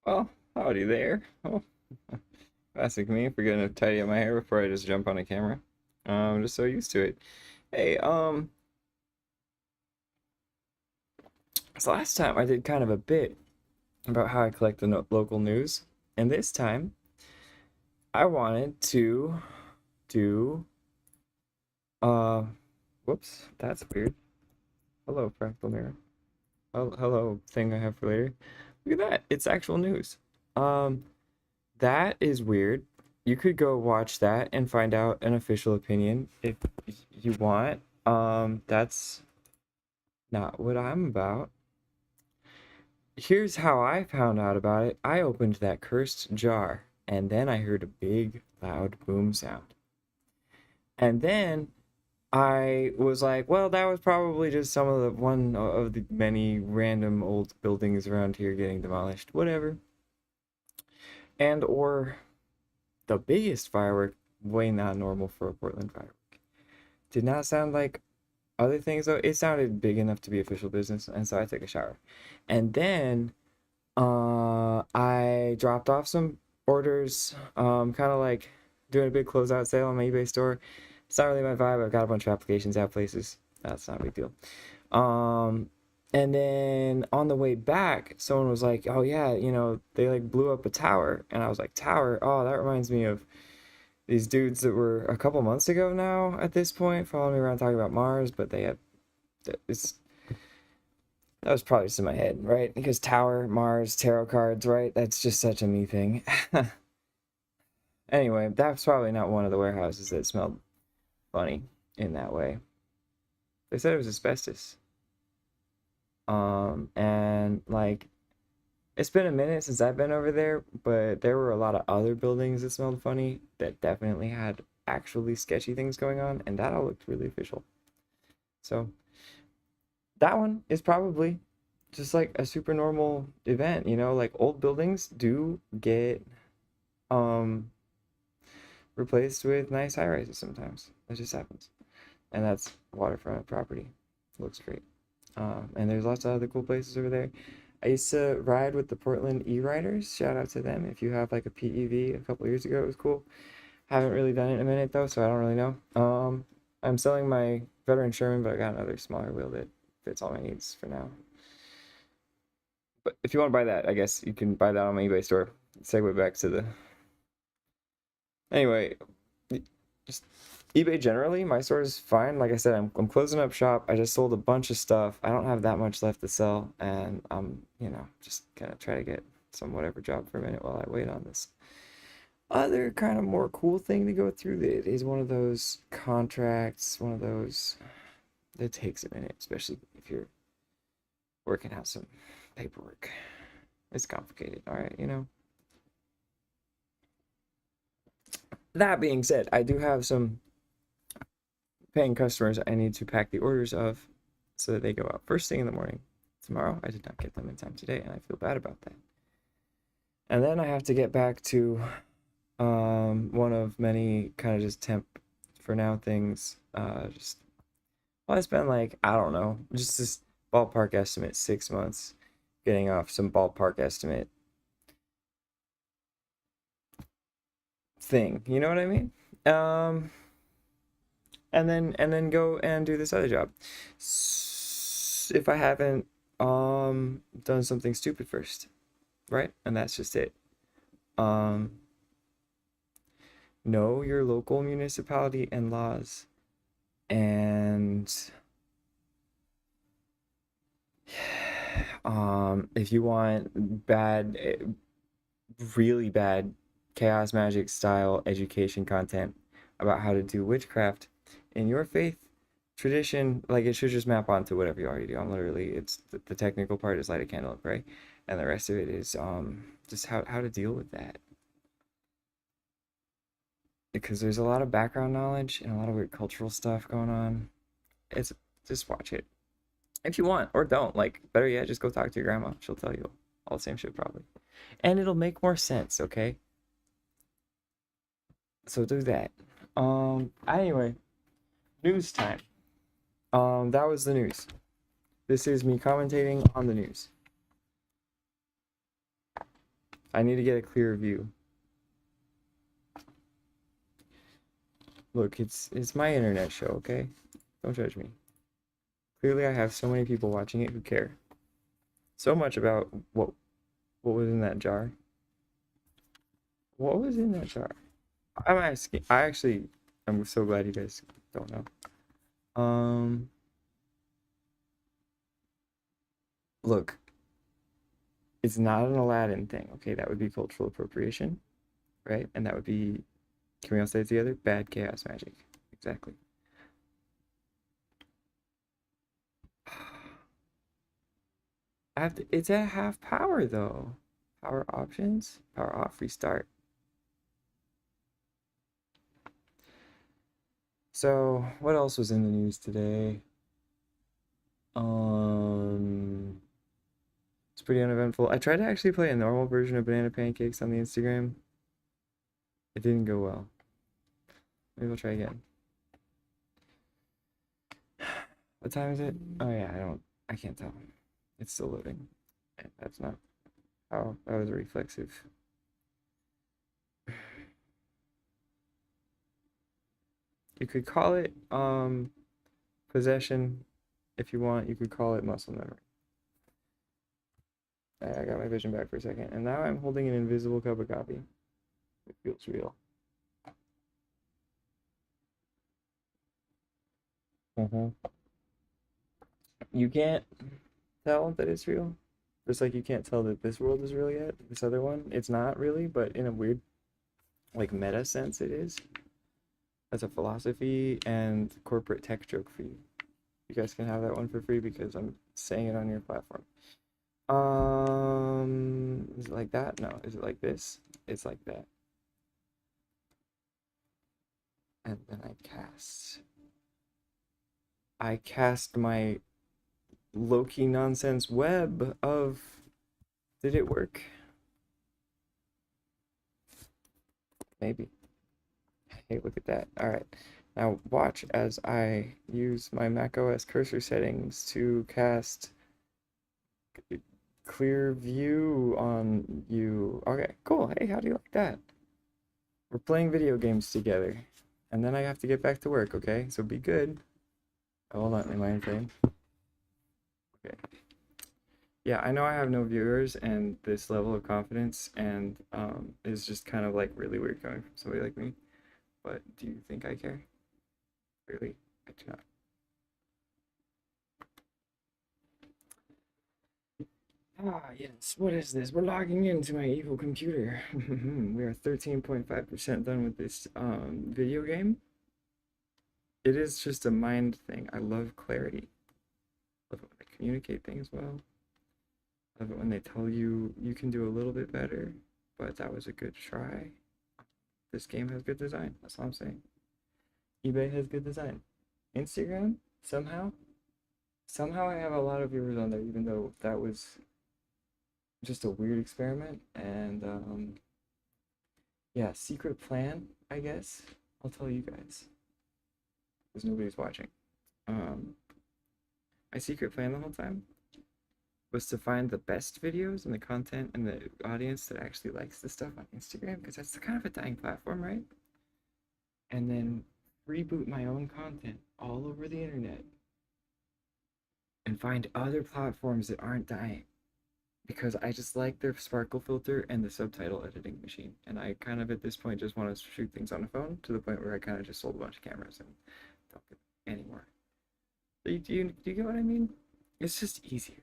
Well, howdy there. Oh, classic me, forgetting to tidy up my hair before I just jump on a camera. I'm just so used to it. Hey, so last time I did kind of a bit about how I collect the local news, and this time I wanted to do, uh, whoops, that's weird. Hello, fractal mirror. Oh, hello, thing I have for later. Look at that, it's actual news. Um, that is weird. You could go watch that and find out an official opinion if you want. That's not what I'm about. Here's how I found out about it. I opened that cursed jar, and then I heard a big, loud boom sound. And then I was like, well, that was probably just one of the many random old buildings around here getting demolished. Whatever. And or the biggest firework, way not normal for a Portland firework. Did not sound like other things though. It sounded big enough to be official business, and so I took a shower. And then I dropped off some orders, kind of like doing a big closeout sale on my eBay store. It's not really my vibe. I've got a bunch of applications out places. That's not a big deal. Um, and then on the way back, someone was like, "Oh yeah, they like blew up a tower," and I was like, "Tower? Oh, that reminds me of these dudes that were a couple months ago now at this point following me around talking about Mars, but they had it's that was probably just in my head, right? Because Tower, Mars, tarot cards, right? That's just such a me thing. Anyway, that's probably not one of the warehouses that smelled funny in that way. They said it was asbestos. And like it's been a minute since I've been over there, but there were a lot of other buildings that smelled funny that definitely had actually sketchy things going on, and that all looked really official. So that one is probably just like a super normal event, like old buildings do get um replaced with nice high rises sometimes. That just happens. And that's waterfront property. Looks great. And there's lots of other cool places over there. I used to ride with the Portland E-Riders. Shout out to them. If you have like a PEV a couple years ago, it was cool. Haven't really done it in a minute though, so I don't really know. I'm selling my veteran Sherman, but I got another smaller wheel that fits all my needs for now. But if you want to buy that, I guess you can buy that on my eBay store. Segue back to the. Anyway, just eBay generally, my store is fine. Like I said, I'm closing up shop. I just sold a bunch of stuff. I don't have that much left to sell, and I'm, just gonna try to get some whatever job for a minute while I wait on this other kind of more cool thing to go through. That is one of those contracts, one of those that takes a minute, especially if you're working out some paperwork. It's complicated, all right, That being said, I do have some paying customers I need to pack the orders of so that they go out first thing in the morning tomorrow. I did not get them in time today, and I feel bad about that. And then I have to get back to one of many kind of just temp for now things. I spent like, I don't know, just this ballpark estimate, 6 months getting off some ballpark estimate thing. You know what I mean? Um, and then go and do this other job. If I haven't done something stupid first, right? And that's just it. Um, know your local municipality and laws, and if you want really bad chaos magic style education content about how to do witchcraft in your faith tradition, like it should just map onto whatever you already do. I'm literally, it's the technical part is light a candle and pray, and the rest of it is just how to deal with that, because there's a lot of background knowledge and a lot of weird cultural stuff going on. It's just watch it if you want, or don't. Like, better yet, just go talk to your grandma. She'll tell you all the same shit probably, and it'll make more sense. Okay, so do that. Anyway, news time. That was the news. This is me commentating on the news. I need to get a clear view. Look, it's my internet show, okay? Don't judge me. Clearly I have so many people watching it who care so much about what was in that jar. What was in that jar? I'm asking. I'm so glad you guys don't know. Look, it's not an Aladdin thing, okay? That would be cultural appropriation, right? And that would be, can we all say it together? Bad chaos magic. Exactly. It's at half power though. Power options, power off, restart. So, what else was in the news today? It's pretty uneventful. I tried to actually play a normal version of Banana Pancakes on the Instagram. It didn't go well. Maybe we'll try again. What time is it? Oh yeah, I can't tell. It's still loading. That's not how, that was reflexive. You could call it possession if you want. You could call it muscle memory. I got my vision back for a second, and now I'm holding an invisible cup of coffee. It feels real. You can't tell that it's real. Just like you can't tell that this world is real yet. This other one, it's not really, but in a weird, like meta sense, it is. That's a philosophy and corporate tech joke for you. You guys can have that one for free because I'm saying it on your platform. Is it like that? No. Is it like this? It's like that. And then I cast my low-key nonsense web of, did it work? Maybe. Hey, look at that. All right. Now watch as I use my macOS cursor settings to cast clear view on you. Okay, cool. Hey, how do you like that? We're playing video games together. And then I have to get back to work, okay? So be good. Hold on, am I in frame? Okay. Yeah, I know I have no viewers and this level of confidence and is just kind of like really weird coming from somebody like me. But do you think I care? Really? I do not. Ah, yes. What is this? We're logging into my evil computer. We are 13.5% done with this video game. It is just a mind thing. I love clarity. Love it when they communicate things well. Love it when they tell you you can do a little bit better, but that was a good try. This game has good design. That's all I'm saying. eBay has good design. Instagram, somehow I have a lot of viewers on there, even though that was just a weird experiment. And yeah, secret plan, I guess. I'll tell you guys because nobody's watching. My secret plan the whole time was to find the best videos and the content and the audience that actually likes the stuff on Instagram, because that's the kind of a dying platform, right? And then reboot my own content all over the internet and find other platforms that aren't dying, because I just like their sparkle filter and the subtitle editing machine. And I kind of at this point just want to shoot things on a phone to the point where I kind of just sold a bunch of cameras and don't get any more. Do you get what I mean? It's just easier.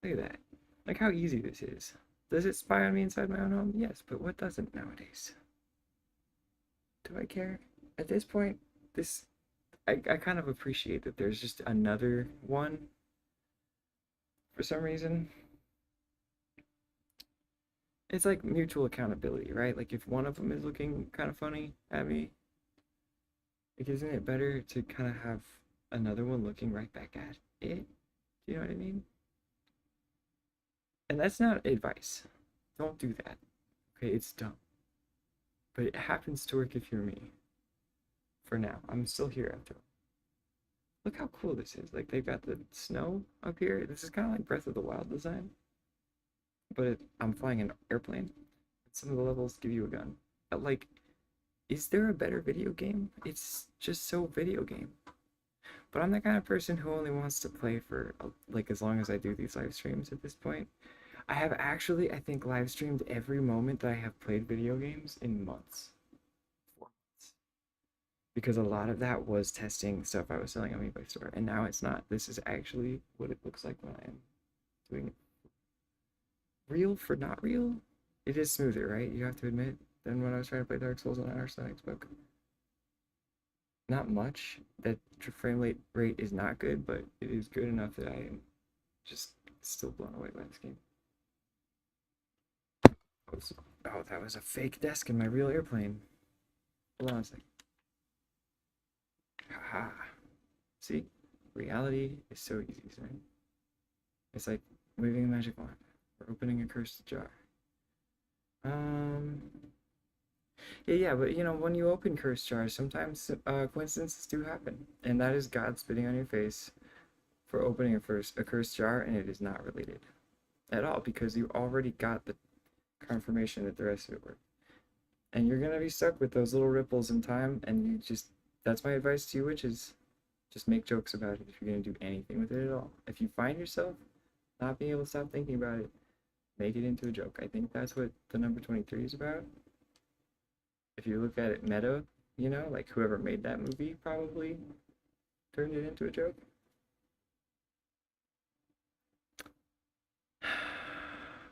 Look at that. Like how easy this is. Does it spy on me inside my own home? Yes, but what doesn't nowadays? Do I care? At this point, I kind of appreciate that there's just another one for some reason. It's like mutual accountability, right? Like if one of them is looking kind of funny at me, like isn't it better to kind of have another one looking right back at it? Do you know what I mean? And that's not advice. Don't do that. Okay, it's dumb. But it happens to work if you're me. For now. I'm still here after all. Look how cool this is. Like they've got the snow up here. This is kind of like Breath of the Wild design, but I'm flying an airplane. Some of the levels give you a gun. Like, is there a better video game? It's just so video game. But I'm the kind of person who only wants to play for like as long as I do these live streams at this point. I have actually, I think, live streamed every moment that I have played video games in months. 4 months. Because a lot of that was testing stuff I was selling on eBay store, and now it's not. This is actually what it looks like when I am doing it. Real for not real? It is smoother, right? You have to admit, than when I was trying to play Dark Souls on Arsonix book. Not much. That frame rate is not good, but it is good enough that I am just still blown away by this game. Oh, that was a fake desk in my real airplane. Hold on a second. Haha. See? Reality is so easy, right? It's like waving a magic wand or opening a cursed jar. Yeah, but you know, when you open cursed jars, sometimes coincidences do happen, and that is God spitting on your face for opening a cursed jar, and it is not related at all because you already got the confirmation that the rest of it worked, and you're gonna be stuck with those little ripples in time, and you just that's my advice to you, which is just make jokes about it if you're gonna do anything with it at all. If you find yourself not being able to stop thinking about it, make it into a joke. I think that's what the number 23 is about. If you look at it meta, you know, like whoever made that movie probably turned it into a joke.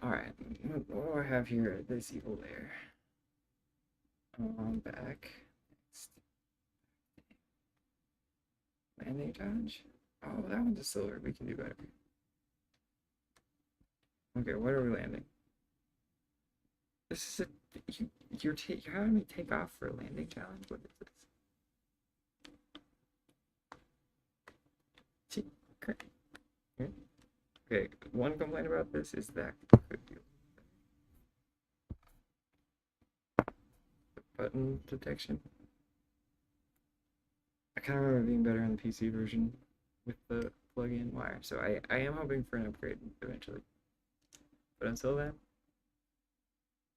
Alright, what do I have here? This evil there. Back. Next. Landing dodge? Oh, that one's a silver. We can do better. Okay, what are we landing? This is you're having me take off for a landing challenge? What is this? See, okay, one complaint about this is that could be the button detection. I kind of remember being better on the PC version with the plug-in wire, so I am hoping for an upgrade eventually. But until then,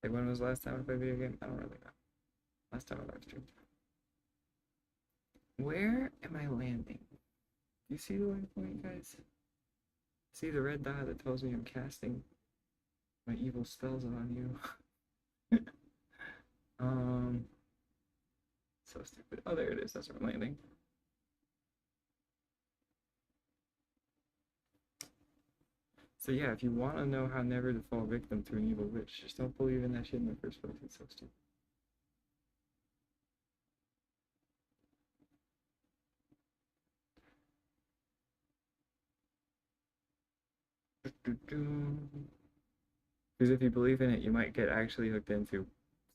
like when was the last time I played a video game? I don't really know. Last time I live streamed. Where am I landing? Do you see the waypoint, guys? See the red dot that tells me I'm casting my evil spells on you? So stupid. Oh, there it is. That's where I'm landing. So yeah, if you want to know how never to fall victim to an evil witch, just don't believe in that shit in the first place. It's so stupid. Because if you believe in it, you might get actually hooked into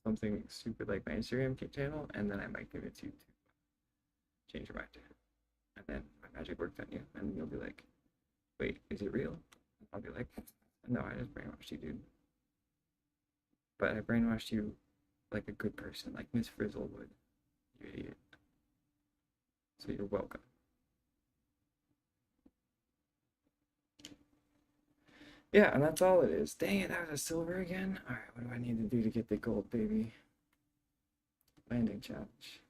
something stupid like my Instagram channel, and then I might give it to you to change your mind. And then my magic worked on you, and you'll be like, wait, is it real? I'll be like, no, I just brainwashed you, dude. But I brainwashed you like a good person, like Miss Frizzle would. You idiot. So you're welcome. Yeah, and that's all it is. Dang it, that was a silver again? Alright, what do I need to do to get the gold, baby? Landing challenge.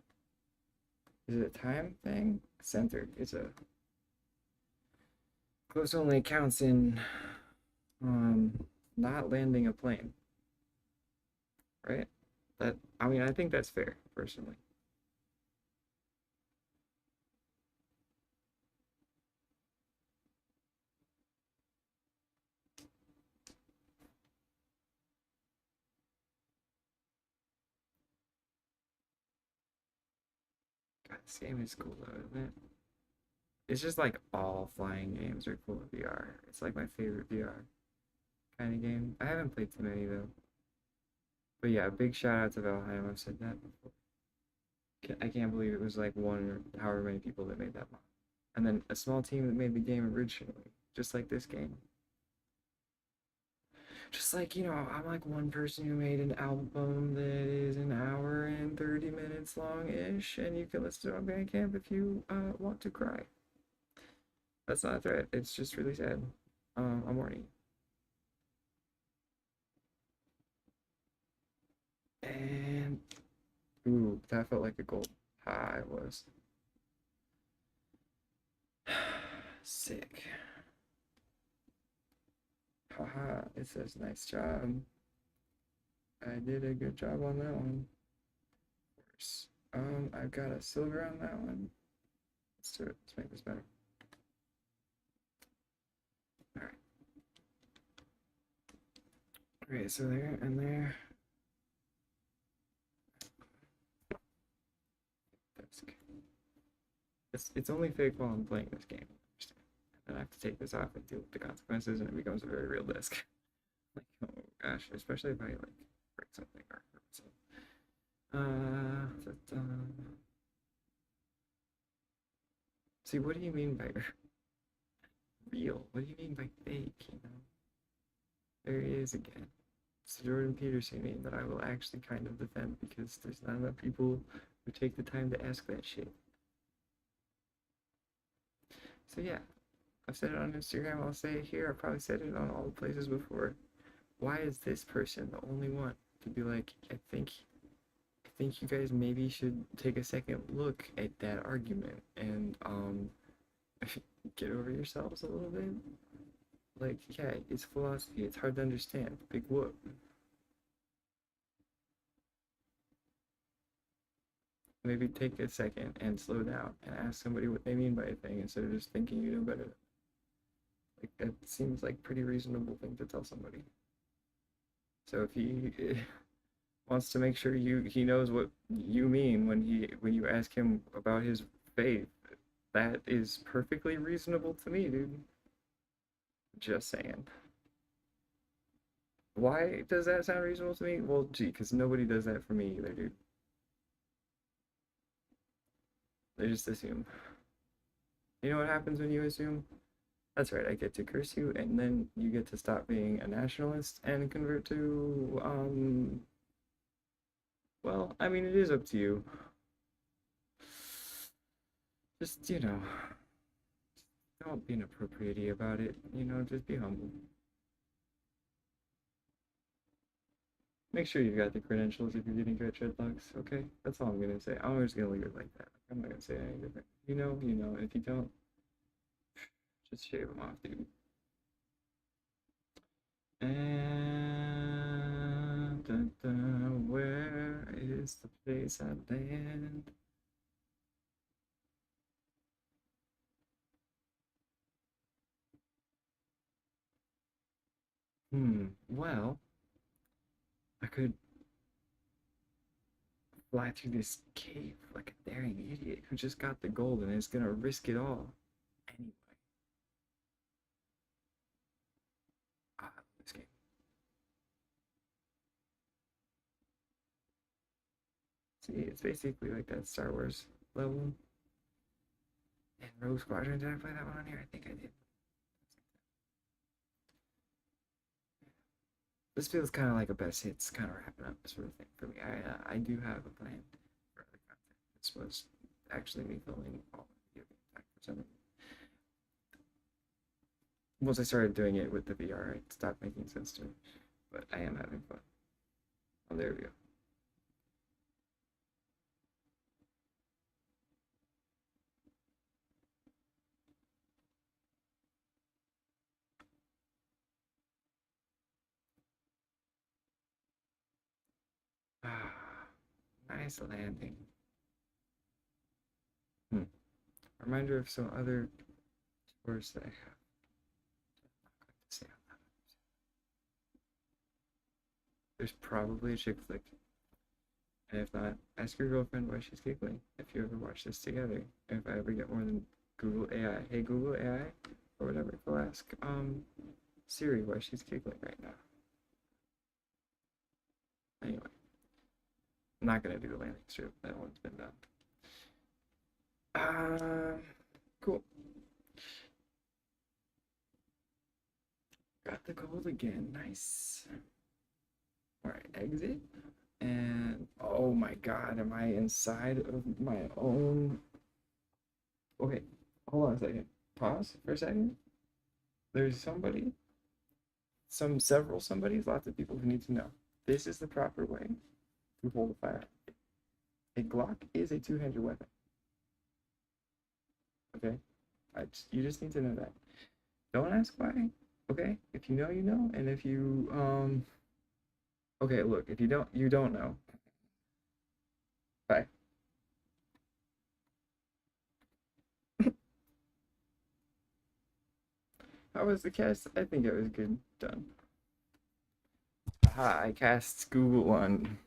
Is it a time thing? Centered. It's a... Close only counts in... not landing a plane. Right? I mean, I think that's fair, personally. God, this game is cool though, isn't it? It's just like all flying games are cool in VR. It's like my favorite VR kind of game. I haven't played too many though. But yeah, big shout out to Valheim. I've said that before. I can't believe it was like one or however many people that made that mod. And then a small team that made the game originally, just like this game. Just like, you know, I'm like one person who made an album that is an hour and 30 minutes long-ish, and you can listen to it on Bandcamp if you want to cry. That's not a threat. It's just really sad. I'm warning you. And ooh, that felt like a gold. I was sick. Haha, it says nice job. I did a good job on that one. Of course. I've got a silver on that one. Let's do it. Let's make this better. Alright. Okay, so there and there. It's only fake while I'm playing this game. And then I have to take this off and deal with the consequences, and it becomes a very real disc. Like, oh gosh, especially if I like break something or hurt something. See, what do you mean by real? What do you mean by fake? You know, there he is again. It's the Jordan Peterson meme that I will actually kind of defend because there's not enough people who take the time to ask that shit. So yeah, I've said it on Instagram. I'll say it here. I've probably said it on all the places before. Why is this person the only one to be like, I think you guys maybe should take a second look at that argument and get over yourselves a little bit. Like, yeah, it's philosophy. It's hard to understand. Big whoop. Maybe take a second and slow down and ask somebody what they mean by a thing instead of just thinking you know better. Like that seems like pretty reasonable thing to tell somebody. So if he wants to make sure he knows what you mean when you ask him about his faith, that is perfectly reasonable to me, dude. Just saying. Why does that sound reasonable to me? Well, gee, because nobody does that for me either, dude. They just assume. You know what happens when you assume? That's right, I get to curse you, and then you get to stop being a nationalist and convert to, well, I mean, it is up to you. Just, don't be an appropriatey about it, just be humble. Make sure you got the credentials if you're getting red dreadlocks, okay? That's all I'm gonna say. I'm just gonna leave it like that. I'm not gonna say anything different. You know. If you don't, just shave them off, dude. And where is the place I land? Well, I could fly through this cave like a daring idiot who just got the gold and is gonna risk it all. Anyway, I love this game. See, it's basically like that Star Wars level. And Rogue Squadron, did I play that one on here? I think I did. This feels kind of like a best hits, kind of wrapping up sort of thing for me. I do have a plan for other content. This was actually me filming all video game time for some reason. Once I started doing it with the VR, it stopped making sense to me. But I am having fun. Oh, there we go. Ah, nice landing. Reminder of some other words that I have. I'm not going to say out loud. There's probably a chick flick. And if not, ask your girlfriend why she's giggling if you ever watch this together. And if I ever get more than Google AI, hey Google AI, or whatever, go ask Siri why she's giggling right now. Anyway, I'm not gonna do the landing strip. That one's been done. Cool. Got the gold again. Nice. All right, exit. And oh my god, am I inside of my own? Okay, hold on a second. pause for a second. There's several somebodies, lots of people who need to know. This is the proper way to hold a firearm. A Glock is a two-handed weapon. Okay? You just need to know that. Don't ask why. Okay? If you know, you know. And if you, okay, look, if you don't know. Bye. How was the cast? I think it was good. Done. Aha, I cast Google on